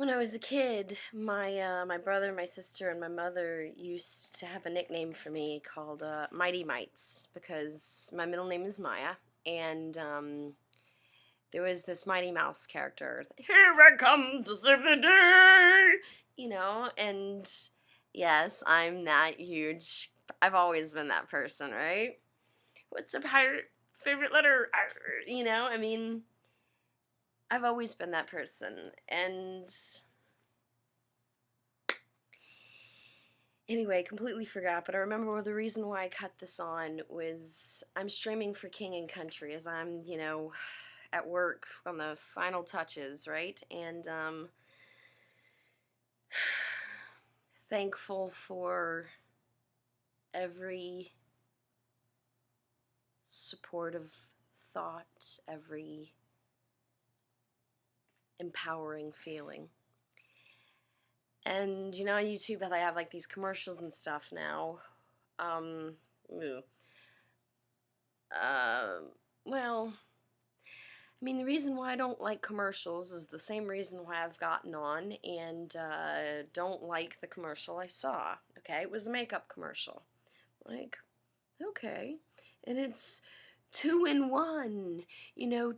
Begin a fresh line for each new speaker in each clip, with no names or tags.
When I was a kid, my brother, my sister, and my mother used to have a nickname for me called Mighty Mites because my middle name is Maya, and there was this Mighty Mouse character. Here I come to save the day, and yes, I'm that huge. I've always been that person, right? What's a pirate's favorite letter? I mean, I've always been that person, and anyway, completely forgot, but I remember the reason why I cut this on was I'm streaming for King and Country as I'm, at work on the final touches, right? And thankful for every supportive thought, every empowering feeling. And on YouTube they have like these commercials and stuff now. Um, ooh. Well, I mean, the reason why I don't like commercials is the same reason why I've gotten on and don't like the commercial I saw. Okay, it was a makeup commercial. Like, okay, and it's 2 in 1.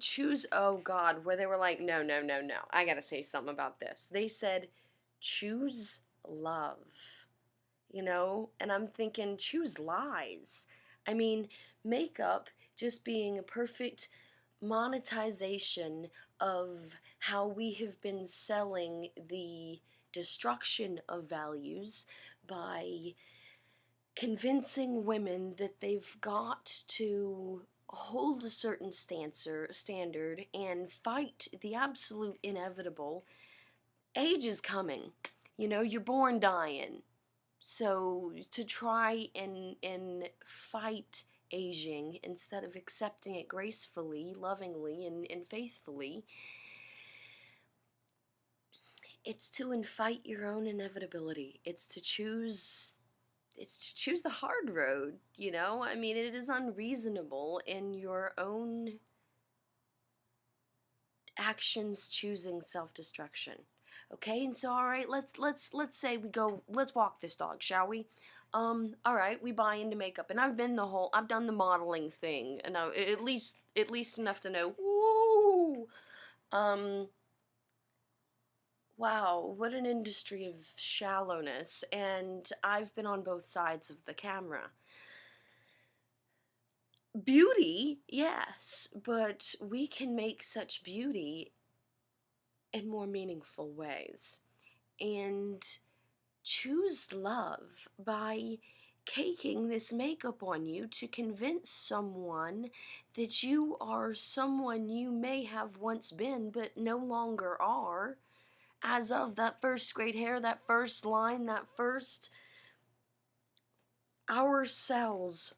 Choose. Oh God, where they were like, no, no, no, no. I gotta say something about this. They said, choose love. And I'm thinking, choose lies. I mean, makeup just being a perfect monetization of how we have been selling the destruction of values by convincing women that they've got to hold a certain standard and fight the absolute inevitable. Age is coming. You're born dying. So to try and fight aging instead of accepting it gracefully, lovingly, and faithfully, it's to fight your own inevitability. It's to choose the hard road, I mean, it is unreasonable in your own actions choosing self-destruction. Okay, and so all right, let's say let's walk this dog, shall we? All right, we buy into makeup, and I've done the modeling thing, and at least enough to know, woo, wow, what an industry of shallowness, and I've been on both sides of the camera. Beauty, yes, but we can make such beauty in more meaningful ways. And choose love by caking this makeup on you to convince someone that you are someone you may have once been but no longer are, as of that first grade hair, that first line, that first. Our cells,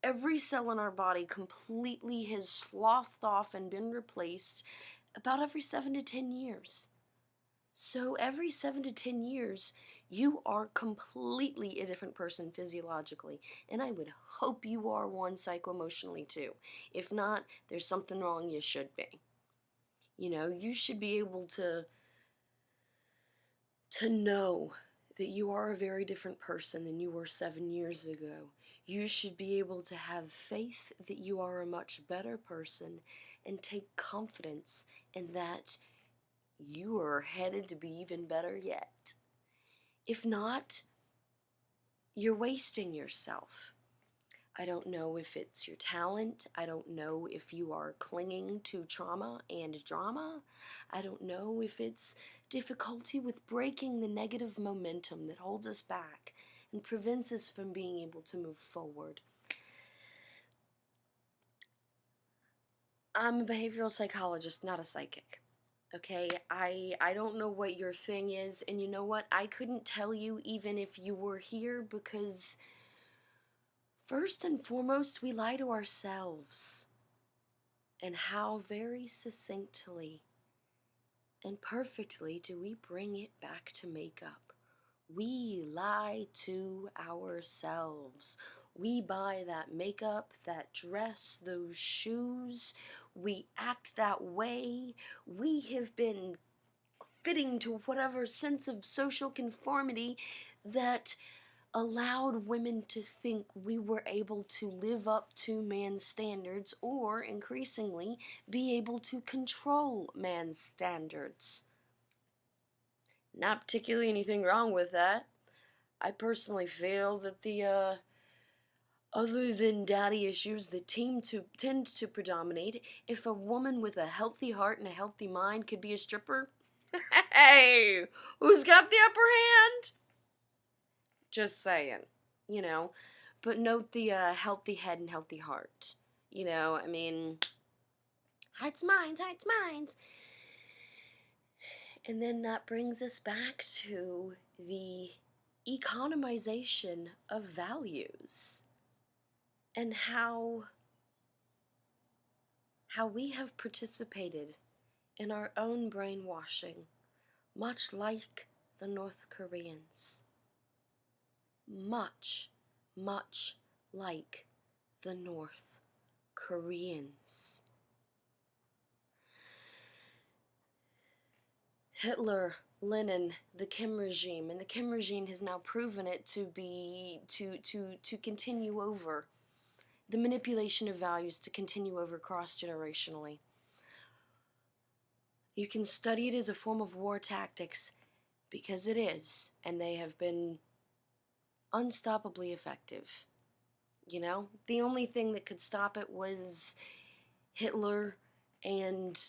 every cell in our body completely has slothed off and been replaced about every 7 to 10 years. So every 7 to 10 years, you are completely a different person physiologically. And I would hope you are one psycho-emotionally too. If not, there's something wrong. You should be. You should be able to know that you are a very different person than you were 7 years ago. You should be able to have faith that you are a much better person and take confidence in that you are headed to be even better yet. If not, you're wasting yourself. I don't know if it's your talent. I don't know if you are clinging to trauma and drama. I don't know if it's difficulty with breaking the negative momentum that holds us back and prevents us from being able to move forward. I'm a behavioral psychologist, not a psychic. Okay, I don't know what your thing is, and you know what? I couldn't tell you even if you were here, because first and foremost, we lie to ourselves. And how very succinctly and perfectly do we bring it back to makeup? We lie to ourselves. We buy that makeup, that dress, those shoes. We act that way. We have been fitting to whatever sense of social conformity that allowed women to think we were able to live up to man's standards, or increasingly be able to control man's standards. Not particularly anything wrong with that. I personally feel that the other than daddy issues that tend to predominate, if a woman with a healthy heart and a healthy mind could be a stripper, hey, who's got the upper hand? Just saying, you know. But note the healthy head and healthy heart. You know, I mean, hearts, minds, hearts, minds. And then that brings us back to the economization of values and how we have participated in our own brainwashing, much like the North Koreans. Much like the North Koreans. Hitler, Lenin, the Kim regime, and the Kim regime has now proven it to be to continue over the manipulation of values, to continue over cross-generationally. You can study it as a form of war tactics, because it is, and they have been unstoppably effective. You know, the only thing that could stop it was Hitler and,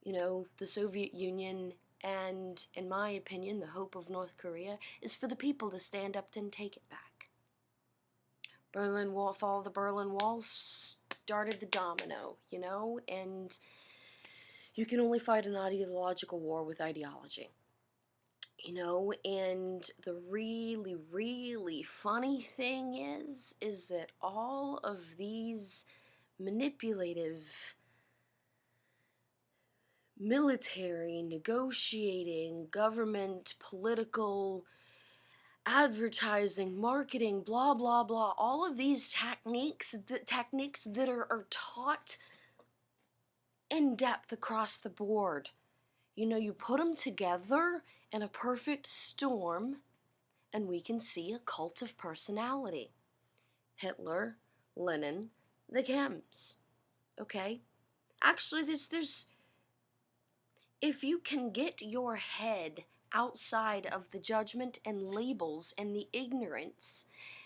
you know, the Soviet Union, and, in my opinion, the hope of North Korea is for the people to stand up and take it back. Berlin Wall, fall of the Berlin Wall started the domino, you know, and you can only fight an ideological war with ideology. You know, and the really funny thing is that all of these manipulative, military, negotiating, government, political, advertising, marketing, blah, blah, blah, all of these techniques that are taught in depth across the board. You know, you put them together in a perfect storm, and we can see a cult of personality. Hitler, Lenin, the Kims. Okay? Actually, there's if you can get your head outside of the judgment and labels and the ignorance,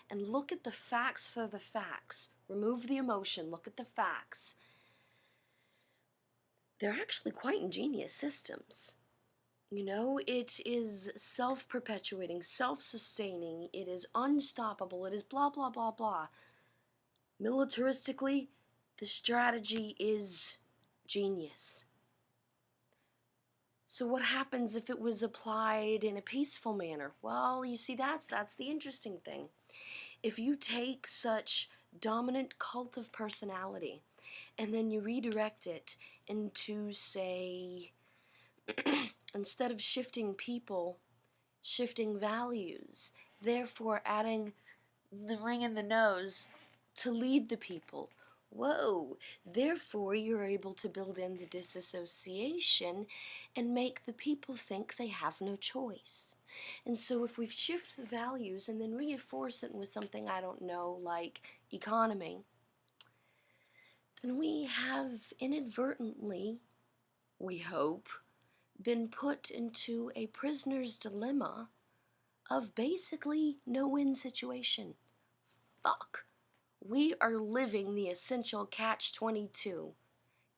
and look at the facts for the facts, remove the emotion, look at the facts, they're actually quite ingenious systems. You know, it is self-perpetuating, self-sustaining, it is unstoppable, it is blah, blah, blah, blah. Militaristically, the strategy is genius. So what happens if it was applied in a peaceful manner? Well, you see, that's the interesting thing. If you take such dominant cult of personality, and then you redirect it into, say, instead of shifting people, shifting values, therefore adding the ring in the nose to lead the people. Whoa, therefore you're able to build in the disassociation and make the people think they have no choice. And so if we shift the values and then reinforce it with something, I don't know, like economy, then we have inadvertently, we hope, been put into a prisoner's dilemma of basically no-win situation. Fuck. We are living the essential catch-22.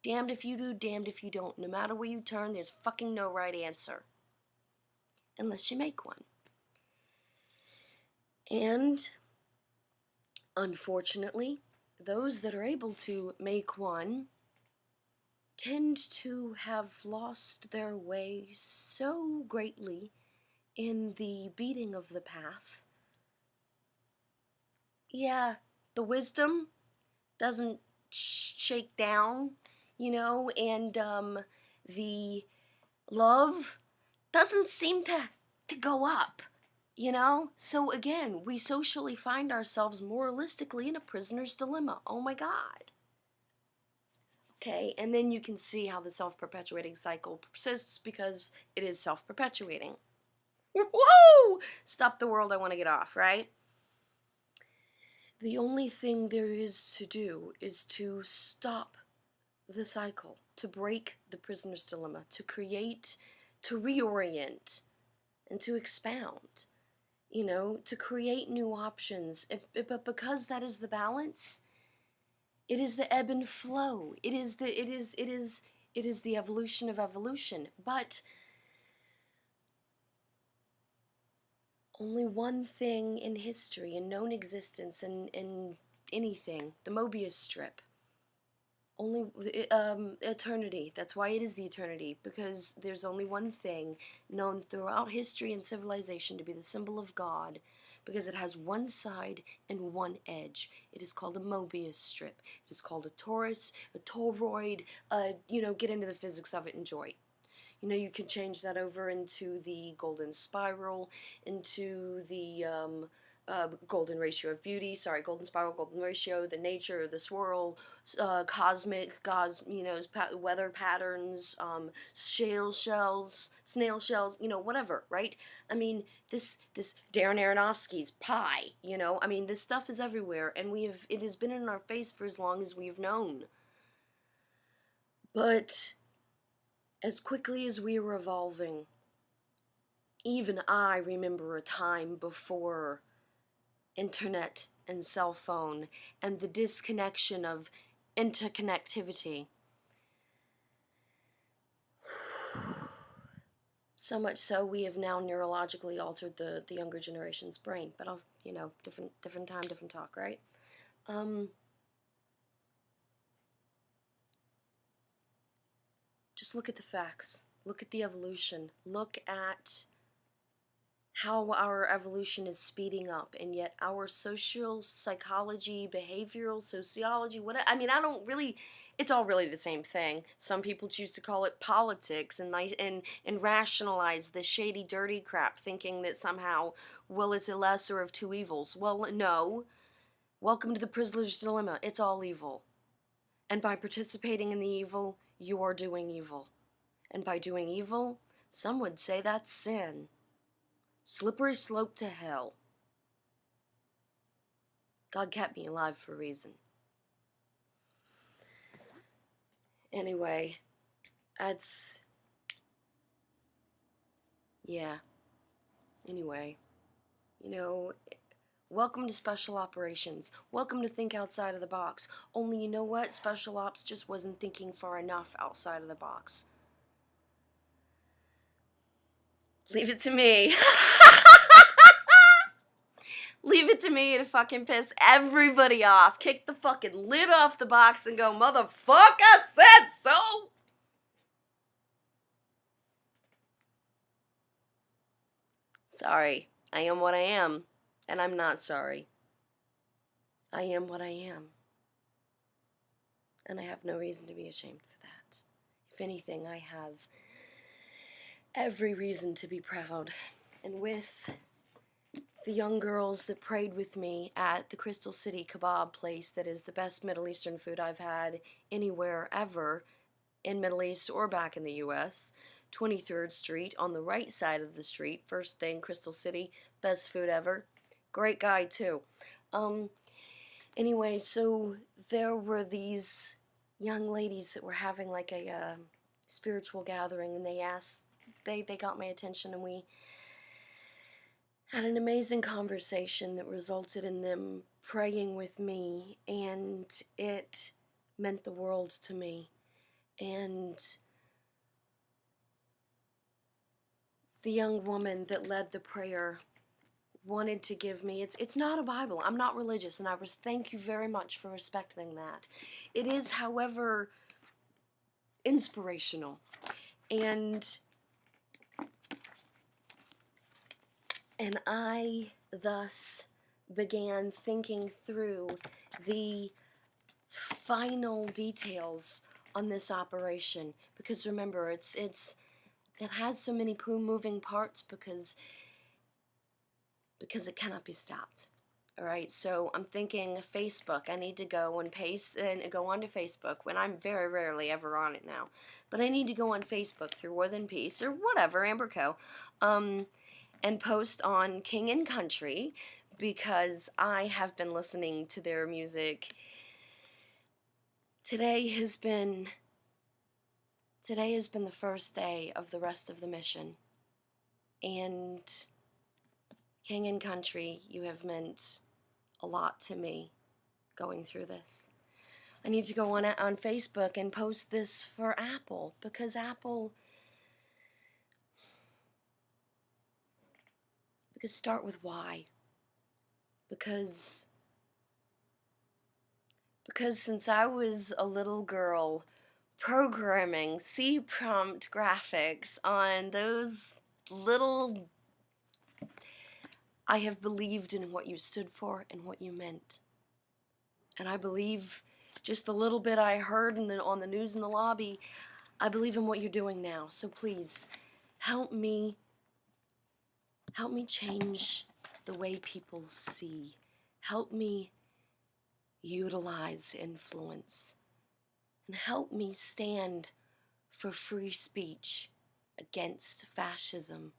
Damned if you do, damned if you don't. No matter where you turn, there's fucking no right answer. Unless you make one. And, unfortunately, those that are able to make one tend to have lost their way so greatly in the beating of the path. Yeah, the wisdom doesn't shake down, you know, and the love doesn't seem to go up, you know? So again, we socially find ourselves moralistically in a prisoner's dilemma. Oh my God. Okay, and then you can see how the self-perpetuating cycle persists because it is self-perpetuating. Whoa! Stop the world, I want to get off, right? The only thing there is to do is to stop the cycle, to break the prisoner's dilemma, to create, to reorient, and to expound, to create new options. But because that is the balance, it is the ebb and flow. It is the evolution of evolution. But only one thing in history, in known existence, in anything, the Mobius strip. Only eternity. That's why it is the eternity, because there's only one thing known throughout history and civilization to be the symbol of God, because it has one side and one edge. It is called a Mobius strip. It is called a torus, a toroid. Get into the physics of it, enjoy. You can change that over into the golden spiral, into the golden ratio of beauty, golden spiral, golden ratio, the nature, the swirl, cosmic, weather patterns, shale shells, snail shells, whatever, right? I mean, this Darren Aronofsky's Pi, this stuff is everywhere, and it has been in our face for as long as we've known. But as quickly as we are evolving, even I remember a time before internet and cell phone and the disconnection of interconnectivity. So much so we have now neurologically altered the younger generation's brain. But I'll, different time, different talk, right? Just look at the facts. Look at the evolution. Look at how our evolution is speeding up, and yet our social psychology, behavioral sociology, it's all really the same thing. Some people choose to call it politics and rationalize the shady, dirty crap, thinking that somehow, it's a lesser of two evils. Well, no. Welcome to the prisoner's dilemma. It's all evil. And by participating in the evil, you are doing evil. And by doing evil, some would say that's sin. Slippery slope to hell. God kept me alive for a reason. Anyway, Anyway, welcome to Special Operations. Welcome to Think Outside of the Box. Only you know what? Special Ops just wasn't thinking far enough outside of the box. Leave it to me. Leave it to me to fucking piss everybody off. Kick the fucking lid off the box and go, motherfucker, I said so! Sorry. I am what I am. And I'm not sorry. I am what I am. And I have no reason to be ashamed for that. If anything, I have every reason to be proud. And with the young girls that prayed with me at the Crystal City kebab place that is the best Middle Eastern food I've had anywhere ever in Middle East or back in the U.S., 23rd Street, on the right side of the street, first thing, Crystal City, best food ever. Great guy, too. Anyway, so there were these young ladies that were having like a spiritual gathering, and they got my attention, and we had an amazing conversation that resulted in them praying with me, and it meant the world to me. And the young woman that led the prayer wanted to give me, it's not a Bible. I'm not religious, and thank you very much for respecting that. It is, however, inspirational. And I thus began thinking through the final details on this operation, because remember, it has so many moving parts because it cannot be stopped. All right, so I'm thinking Facebook. I need to go and paste and go onto Facebook when I'm very rarely ever on it now. But I need to go on Facebook through War Than Peace or whatever, Amber Co. And post on King and Country because I have been listening to their music. Today has been the first day of the rest of the mission. And King and Country, you have meant a lot to me going through this. I need to go on Facebook and post this for Apple because start with why. Because since I was a little girl programming C prompt graphics on those little, I have believed in what you stood for and what you meant. And I believe just the little bit I heard on the news in the lobby, I believe in what you're doing now. So please, help me change the way people see. Help me utilize influence. And help me stand for free speech against fascism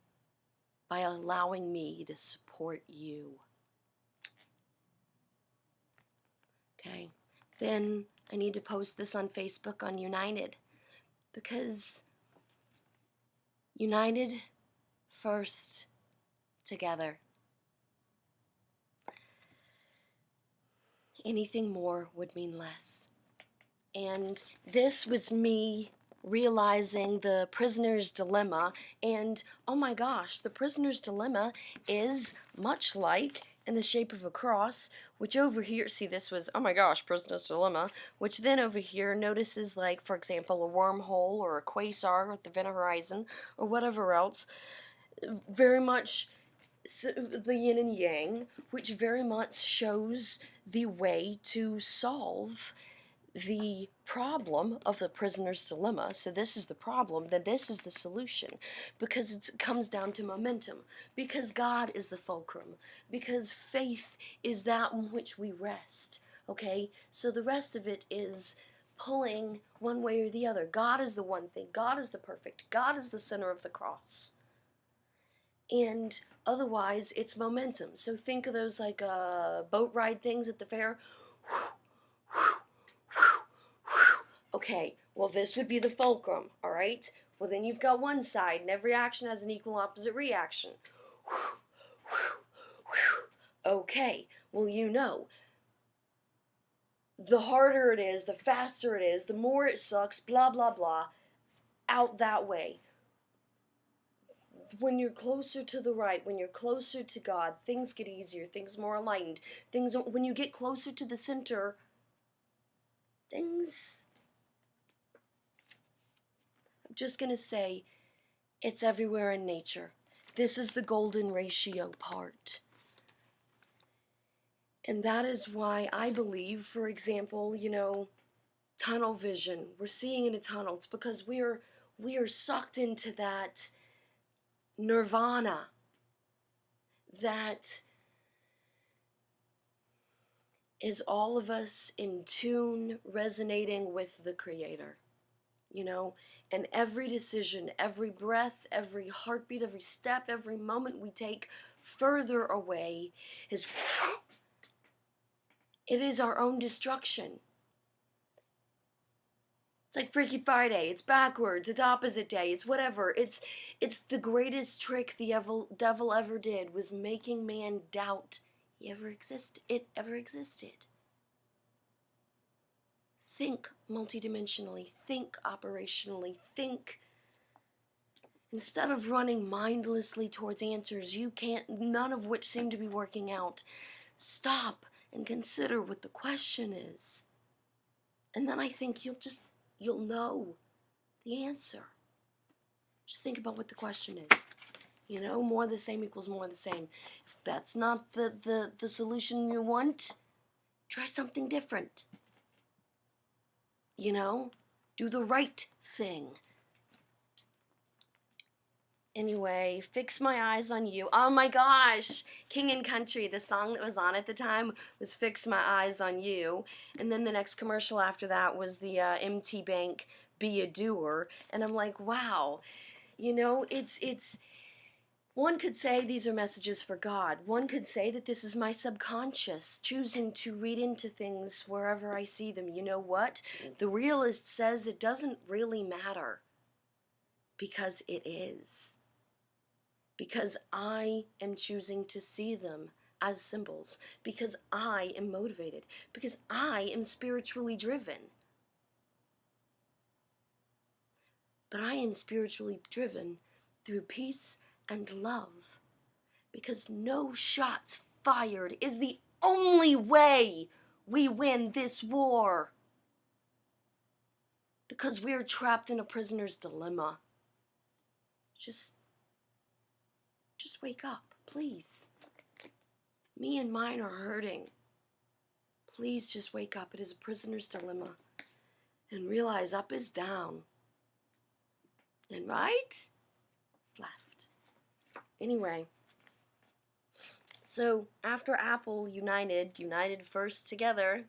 by allowing me to support you. Okay, then I need to post this on Facebook on United because united first together. Anything more would mean less. And this was me realizing the prisoner's dilemma, and oh my gosh, the prisoner's dilemma is much like in the shape of a cross, which over here, see, this was, oh my gosh, prisoner's dilemma, which then over here notices, like, for example, a wormhole or a quasar at the event horizon or whatever else, very much the yin and yang, which very much shows the way to solve the problem of the prisoner's dilemma. So this is the problem, then this is the solution, because it comes down to momentum, because God is the fulcrum, because faith is that in which we rest. Okay, so the rest of it is pulling one way or the other. God is the one thing. God is the perfect. God is the center of the cross. And otherwise, it's momentum. So think of those like boat ride things at the fair. Okay, well, this would be the fulcrum, all right? Well, then you've got one side, and every action has an equal opposite reaction. Okay, well, you know, the harder it is, the faster it is, the more it sucks, blah, blah, blah, out that way. When you're closer to the right, when you're closer to God, things get easier, things more aligned. When you get closer to the center, things... I'm just going to say, it's everywhere in nature. This is the golden ratio part. And that is why I believe, for example, you know, tunnel vision. We're seeing in a tunnel. It's because we are sucked into that nirvana, that is all of us in tune, resonating with the Creator. You know, and every decision, every breath, every heartbeat, every step, every moment we take further away is, it is our own destruction. It's like Freaky Friday, it's backwards, it's opposite day, it's whatever. It's the greatest trick the devil ever did, was making man doubt it ever existed. Think multidimensionally, think operationally, think. Instead of running mindlessly towards answers none of which seem to be working out, stop and consider what the question is. And then I think you'll know the answer. Just think about what the question is. You know, more of the same equals more of the same. If that's not the solution you want, try something different. You know, do the right thing. Anyway, Fix My Eyes on You. Oh my gosh! King and Country, the song that was on at the time was Fix My Eyes on You. And then the next commercial after that was the MT Bank Be a Doer. And I'm like, wow, you know, it's one could say these are messages for God. One could say that this is my subconscious choosing to read into things wherever I see them. You know what? The realist says it doesn't really matter because it is. Because I am choosing to see them as symbols. Because I am motivated. Because I am spiritually driven. But I am spiritually driven through peace and love. Because no shots fired is the only way we win this war. Because we are trapped in a prisoner's dilemma. Just wake up, please. Me and mine are hurting. Please just wake up. It is a prisoner's dilemma. And realize up is down. And right is left. Anyway. So after Apple united first together,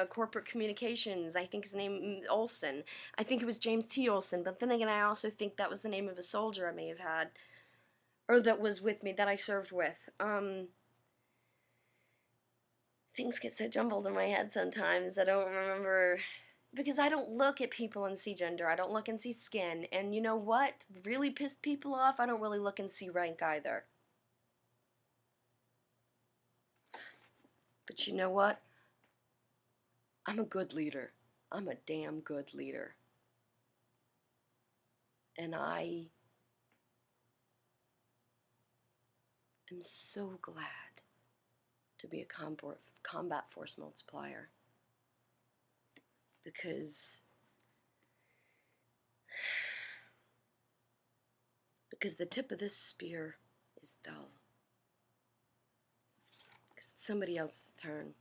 corporate communications, I think his name, Olson. I think it was James T. Olson, but then again, I also think that was the name of a soldier I may have had, or that was with me, that I served with. Things get so jumbled in my head sometimes, I don't remember, because I don't look at people and see gender, I don't look and see skin, and you know what really pissed people off? I don't really look and see rank either. But you know what? I'm a good leader. I'm a damn good leader. And I am so glad to be a combat force multiplier. Because the tip of this spear is dull. Because it's somebody else's turn.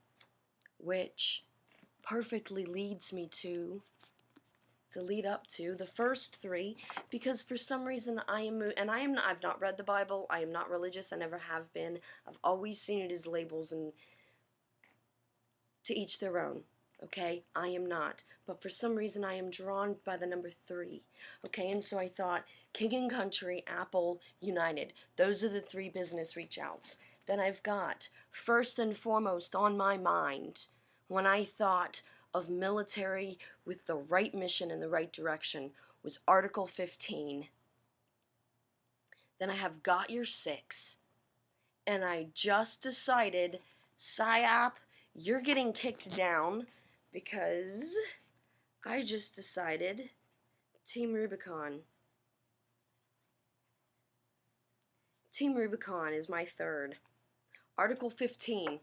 Which perfectly leads me to lead up to the first three, because for some reason I've not read the Bible, I am not religious, I never have been, I've always seen it as labels, and to each their own, okay, I am not, but for some reason I am drawn by the number 3, okay, and so I thought, King and Country, Apple, United, those are the 3 business reach outs. Then I've got, first and foremost on my mind, when I thought of military with the right mission in the right direction, was Article 15. Then I have Got Your 6. And I just decided, PSYOP, you're getting kicked down, because I just decided Team Rubicon. Team Rubicon is my 3rd. Article 15,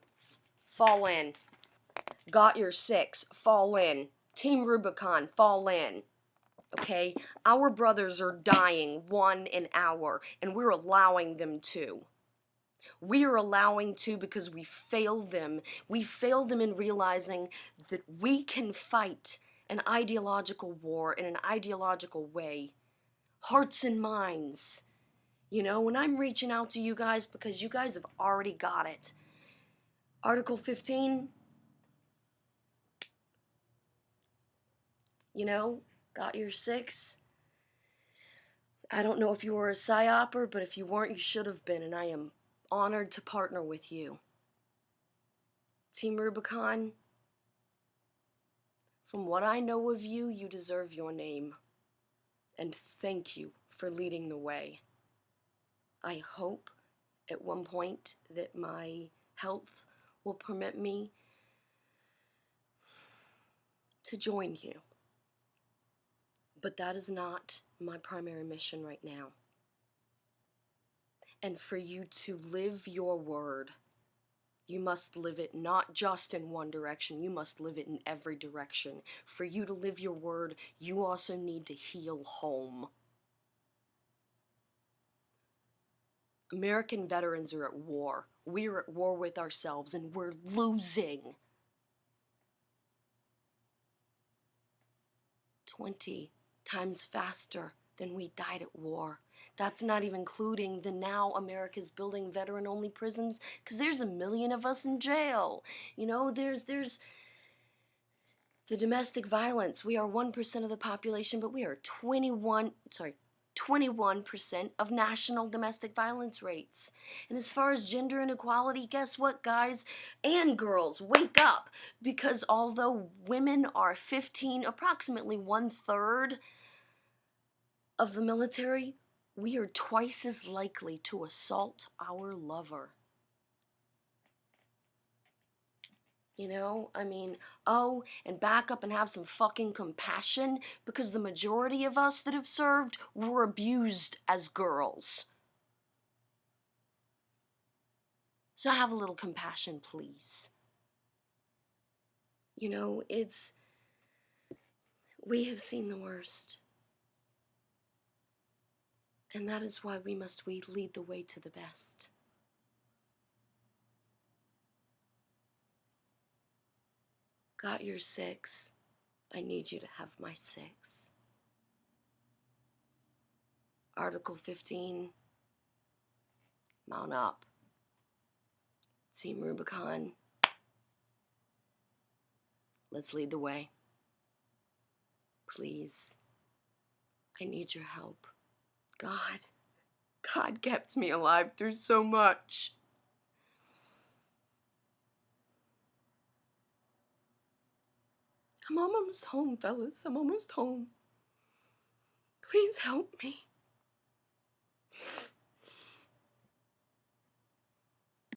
fall in. Got Your 6, fall in. Team Rubicon, fall in. Okay? Our brothers are dying 1 an hour, and we're allowing them to. We are allowing to because we failed them. We failed them in realizing that we can fight an ideological war in an ideological way. Hearts and minds. You know, when I'm reaching out to you guys, because you guys have already got it. Article 15, Got Your 6. I don't know if you were a PSYOPer, but if you weren't, you should have been, and I am honored to partner with you. Team Rubicon, from what I know of you, you deserve your name. And thank you for leading the way. I hope at one point that my health will permit me to join you. But that is not my primary mission right now. And for you to live your word, you must live it not just in one direction, you must live it in every direction. For you to live your word, you also need to heal home. American veterans are at war. We're at war with ourselves, and we're losing. 20 times faster than we died at war. That's not even including the now America's building veteran-only prisons, because there's 1 million of us in jail. You know, there's the domestic violence. We are 1% of the population, but we are 21% of national domestic violence rates. And as far as gender inequality, guess what, guys and girls? Wake up! Because although women are approximately 1/3 of the military, we are twice as likely to assault our lover. You know, I mean, oh, and back up and have some fucking compassion, because the majority of us that have served were abused as girls. So have a little compassion, please. You know, we have seen the worst. And that is why we must lead the way to the best. Got your 6. I need you to have my 6. Article 15. Mount up. Team Rubicon. Let's lead the way. Please. I need your help. God kept me alive through so much. I'm almost home, fellas. I'm almost home. Please help me.